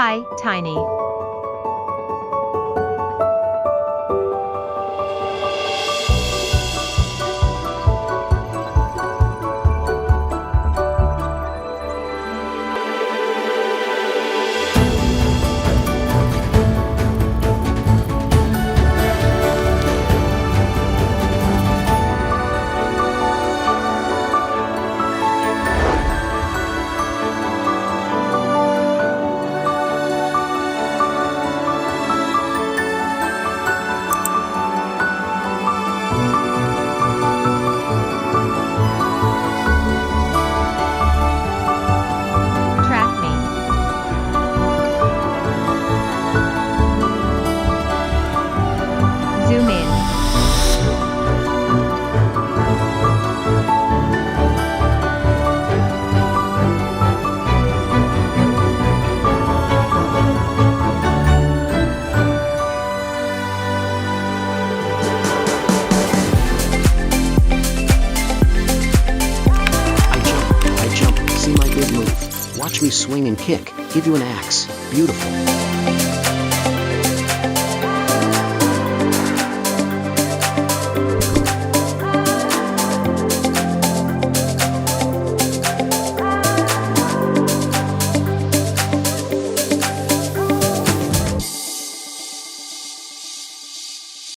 Hi, Tiny. Track me. Zoom in. I jump, see my big move. Watch me swing and kick, give you an axe. Beautiful.